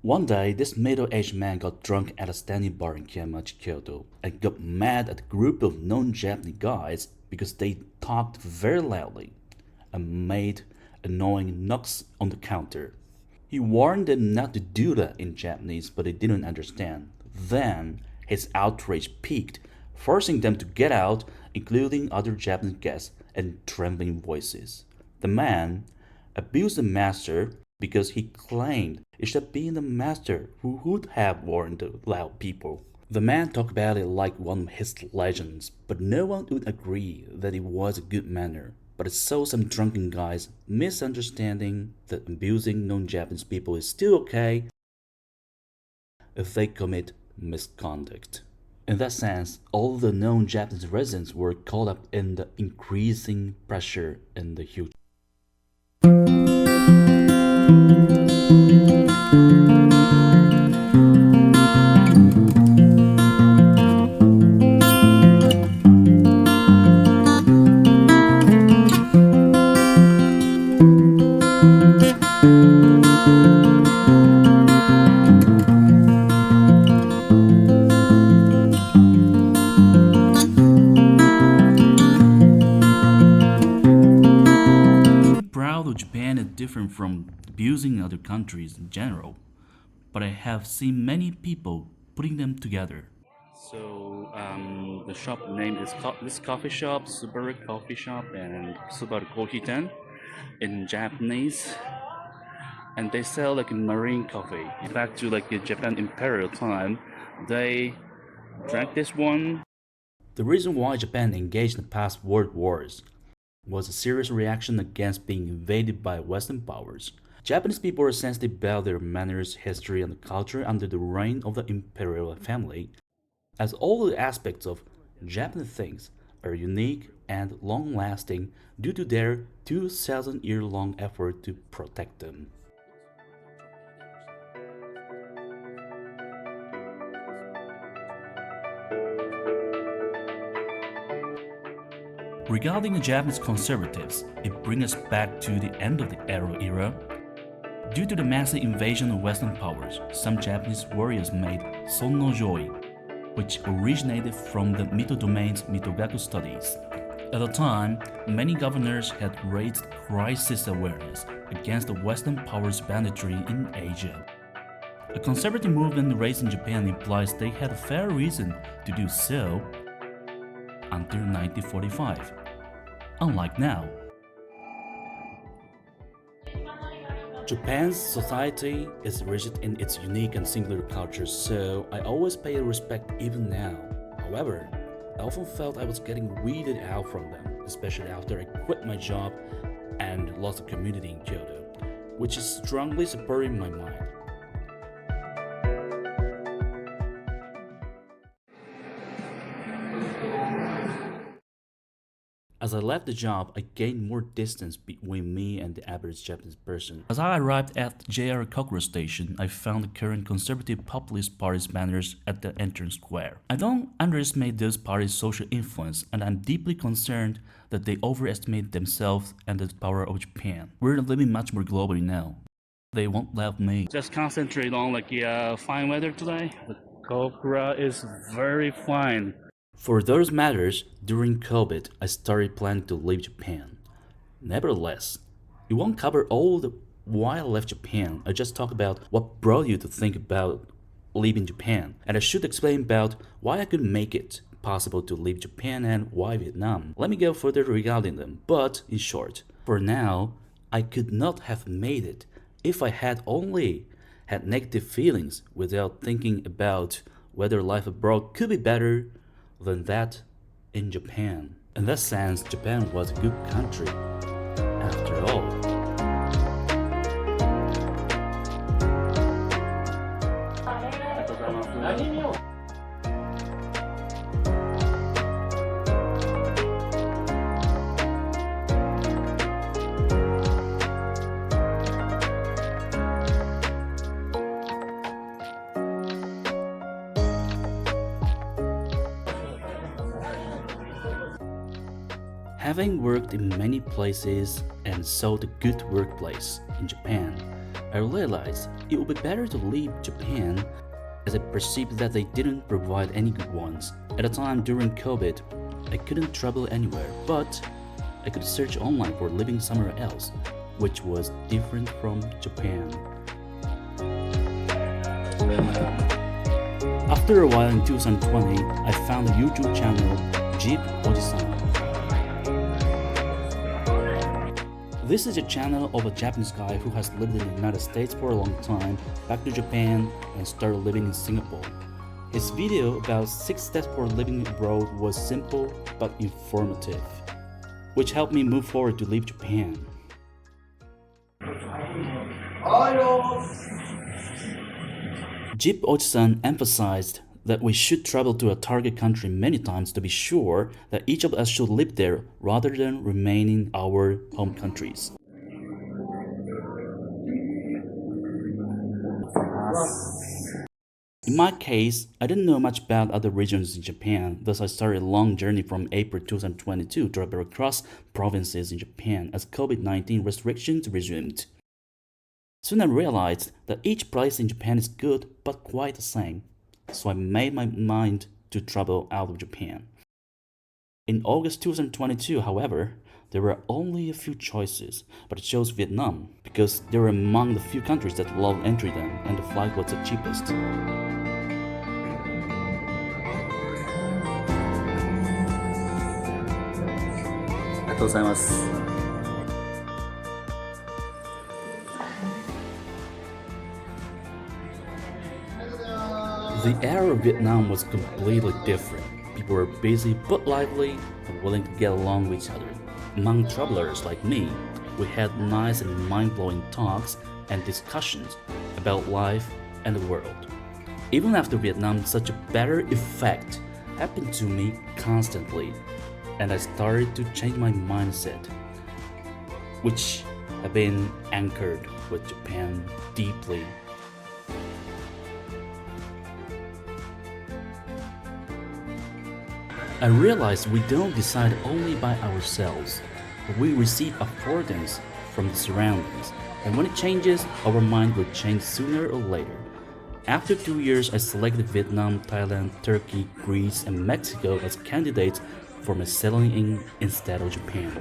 One day, this middle-aged man got drunk at a standing bar in Kyoto and got mad at a group of non-Japanese guys because they talked very loudly and made annoying knocks on the counter. He warned them not to do that in Japanese, but they didn't understand. Then, his outrage peaked, forcing them to get out, including other Japanese guests, and trembling voices. The man abused the master because he claimed it should be the master who would have warned the loud people. The man talked about it like one of his legends, but no one would agree that it was a good manner. But I saw some drunken guys misunderstanding that abusing non-Japanese people is still okay if they commit misconduct. In that sense, all the non-Japanese residents were caught up in the increasing pressure in the huge. Japan is different from abusing other countries in general, but I have seen many people putting them together. So the shop name is this coffee shop, Subaru Coffee Shop, and Subaru Kohiten in Japanese, and they sell like marine coffee. Back to like the Japan Imperial time, they drank this one. The reason why Japan engaged in the past world wars was a serious reaction against being invaded by Western powers. Japanese people are sensitive about their manners, history, and culture under the reign of the imperial family, as all the aspects of Japanese things are unique and long-lasting due to their 2,000-year-long effort to protect them. Regarding the Japanese conservatives, it brings us back to the end of the Edo era. Due to the massive invasion of Western powers, some Japanese warriors made Sonnojoi, which originated from the Mito domain's Mitogaku studies. At the time, many governors had raised crisis awareness against the Western powers' banditry in Asia. A conservative movement raised in Japan implies they had a fair reason to do so until 1945. Unlike now, Japan's society is rigid in its unique and singular culture, so I always pay respect even now. However, I often felt I was getting weeded out from them, especially after I quit my job and lost the community in Kyoto, which is strongly supporting my mind. As I left the job, I gained more distance between me and the average Japanese person. As I arrived at the JR Kokura station, I found the current conservative populist party's banners at the entrance square. I don't underestimate those parties' social influence, and I'm deeply concerned that they overestimate themselves and the power of Japan. We're living much more globally now. They won't let me. Just concentrate on fine weather today. The Kokura is very fine. For those matters, during COVID, I started planning to leave Japan. Nevertheless, it won't cover all the why I left Japan. I just talk about what brought you to think about leaving Japan, and I should explain about why I could make it possible to leave Japan and why Vietnam. Let me go further regarding them, but in short, for now, I could not have made it if I had only had negative feelings without thinking about whether life abroad could be better than that in Japan. In that sense, Japan was a good country after all. Having worked in many places and saw the good workplace in Japan, I realized it would be better to leave Japan as I perceived that they didn't provide any good ones. At a time during COVID, I couldn't travel anywhere, but I could search online for living somewhere else, which was different from Japan. After a while in 2020, I found the YouTube channel Jeep Ojisan. This is a channel of a Japanese guy who has lived in the United States for a long time, back to Japan, and started living in Singapore. His video about 6 steps for living abroad was simple but informative, which helped me move forward to leave Japan. Jeep Ojisan emphasized that we should travel to a target country many times to be sure that each of us should live there rather than remain in our home countries. In my case, I didn't know much about other regions in Japan, thus I started a long journey from April 2022 to travel across provinces in Japan as COVID-19 restrictions resumed. Soon I realized that each place in Japan is good but quite the same, so I made my mind to travel out of Japan. In August 2022, however, there were only a few choices, but I chose Vietnam because they were among the few countries that allowed entry then, and the flight was the cheapest. The era of Vietnam was completely different. People were busy but lively and willing to get along with each other. Among travelers like me, we had nice and mind-blowing talks and discussions about life and the world. Even after Vietnam, such a better effect happened to me constantly, and I started to change my mindset, which have been anchored with Japan deeply. I realized we don't decide only by ourselves, but we receive affordance from the surroundings, and when it changes, our mind will change sooner or later. After 2 years, I selected Vietnam, Thailand, Turkey, Greece, and Mexico as candidates for my settling in instead of Japan.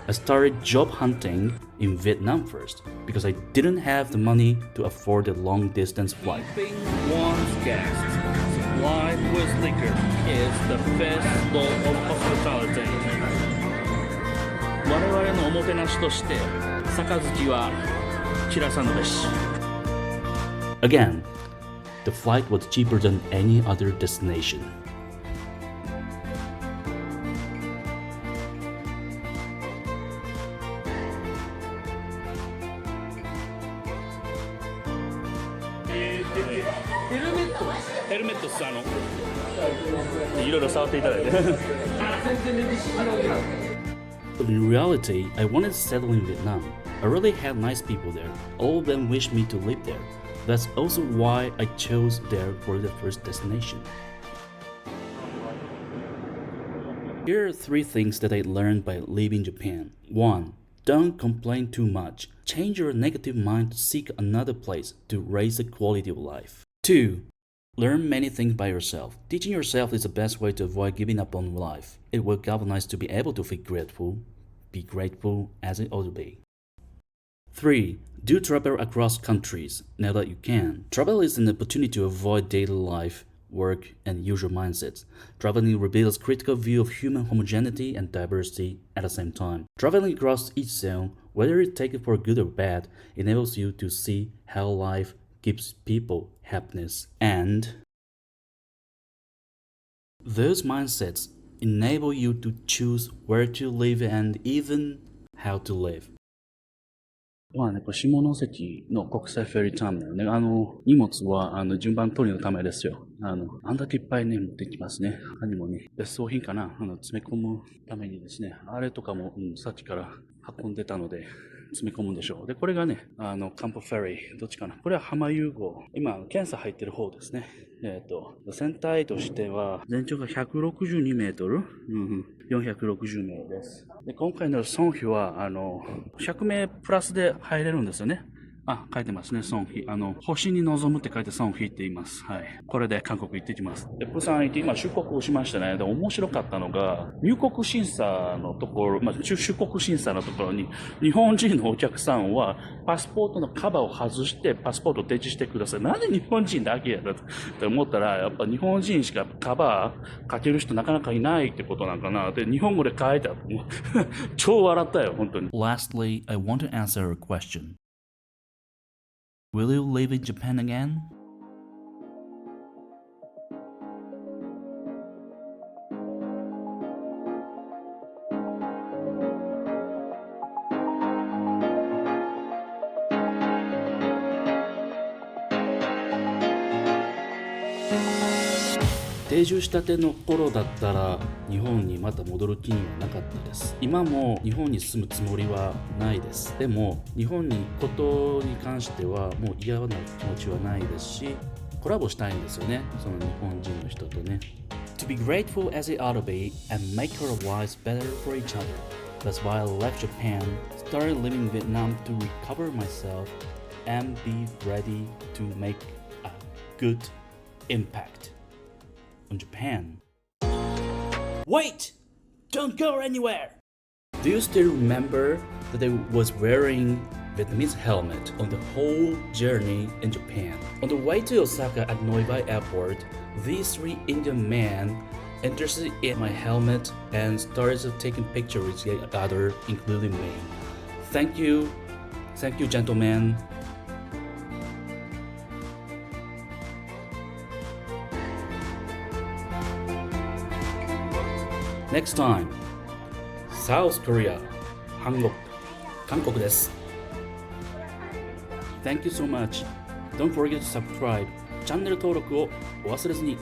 I started job hunting in Vietnam first because I didn't have the money to afford a long-distance flight. Keeping one's guests supplied with liquor is the best law of hospitality. 我々のおもてなしとして杯は切らさぬべし。Again, the flight was cheaper than any other destination. In reality, I wanted to settle in Vietnam. I really had nice people there. All of them wished me to live there. That's also why I chose there for the first destination. Here are 3 things that I learned by leaving Japan. 1. Don't complain too much. Change your negative mind to seek another place to raise the quality of life. 2. Learn many things by yourself. Teaching yourself is the best way to avoid giving up on life. It will galvanize to be able to feel grateful. Be grateful as it ought to be. 3. Do travel across countries now that you can. Travel is an opportunity to avoid daily life, work, and usual mindsets. Traveling reveals critical view of human homogeneity and diversity at the same time. Traveling across each zone, whether you take it for good or bad, enables you to see how life gives people happiness, and those mindsets enable you to choose where to live and even how to live. まあね、これ下関の国際フェリーターミナルね、荷物は、順番取りのためですよ。あんだけいっぱいね、持ってきますね。他にもね、別荘品かな、詰め込むためにですね、あれとかも、さっきから運んでたので、詰め込むんでしょう。で、これがね、カンポフェリー、どっちかな。これは浜融合。今、検査入ってる方ですね。船体としては、全長が162メートル、460名です。で、今回の損費は、100名プラスで入れるんですよね。書いてますね、ソンヒ。星に望むって書いてソンヒって言います。はい。これで韓国行ってきます。で、プサン行って今出国しましたね。で、面白かったのが、入国審査のところ、出国審査のところに、日本人のお客さんは、パスポートのカバーを外して、パスポートを提示してください。なんで日本人だけやだって思ったら、やっぱ日本人しかカバーかける人なかなかいないってことなんかな。で、日本語で書いてあって、超笑ったよ、本当に。Lastly, I want to answer a question. Will you live in Japan again? 定住したての頃だったら日本にまた戻る気にはなかったです。今も日本に住むつもりはないです。でも日本に行くことに関してはもう嫌な気持ちはないですし、コラボしたいんですよね、その日本人の人とね。To be grateful as it ought to be and make our lives better for each other. That's why I left Japan, started living in Vietnam to recover myself and be ready to make a good impact on Japan. Wait! Don't go anywhere! Do you still remember that I was wearing Vietnamese helmet on the whole journey in Japan? On the way to Osaka at Noibai Airport, these three Indian men interested in my helmet and started taking pictures with the other, including me. Thank you, gentlemen. Next time, South Korea,韓国です。Thank you so much. Don't forget to subscribe. チャンネル登録をお忘れずに。